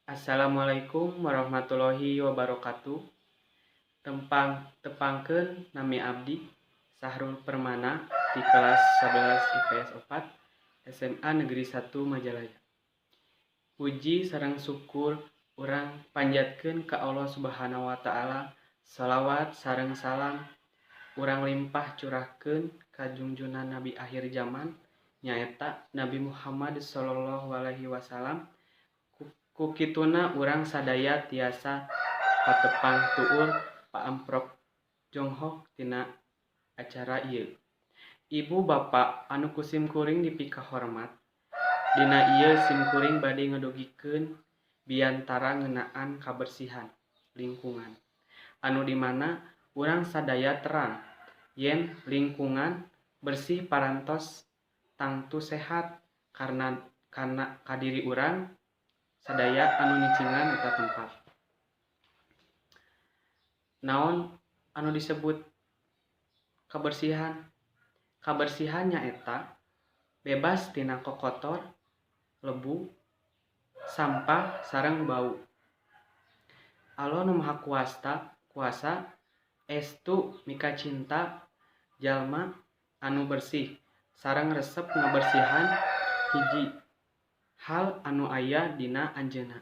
Assalamualaikum warahmatullahi wabarakatuh. Tepangkeun nami abdi Sahrul Permana di kelas 11 IPS 4 SMA Negeri 1 Majalaya. Puji sareng syukur urang panjatkeun ka Allah Subhanahu wa taala. Shalawat sareng salam urang limpah curahkeun ka junjungan Nabi akhir zaman nyaeta Nabi Muhammad sallallahu alaihi wasallam. Ku kituna urang sadaya tiasa patepang tuul paamprok jonghok tina acara ieu. Ibu bapak anu kusim kuring dipika hormat, dina ieu simkuring bade ngadugikeun biantara ngeunaan kabersihan lingkungan anu dimana urang sadaya terang yen lingkungan bersih parantos tangtu sehat karena kadiri urang sadaya anu nyicingan eta tempat. Naon anu disebut kabersihan? Kabersihan nyaeta bebas tina kokotor, lebu, sampah sareng bau. Allah nu Maha Kuasa estu mika cinta jalma anu bersih sareng resep ngabersihan hiji hal anu aya dina anjeunna.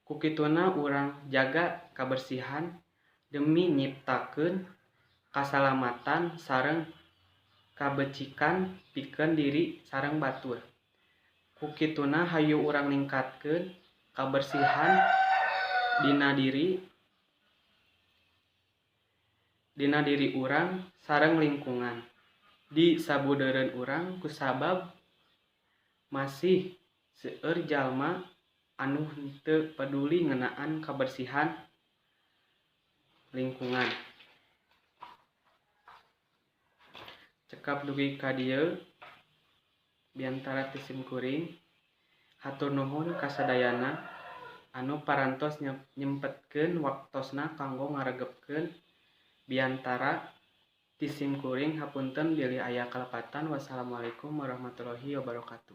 Kukituna urang jaga kabersihan demi nyiptakeun kasalamatan sareng kabecikan pikeun diri sareng batur. Kukituna hayu urang ningkatkeun kabersihan dina diri urang sareng lingkungan di sabudeureun urang kusabab masih seueur jalma anu henteu peduli ngeunaan kabersihan lingkungan. Cekap dugi ka dieu biantara ti simkuring hatur nuhun ka sadayana anu parantos nyempetkeun waktosna kanggo ngaregepkeun biantara ti simkuring. Hapunten bilih aya kalepatan. Wassalamualaikum warahmatullahi wabarakatuh.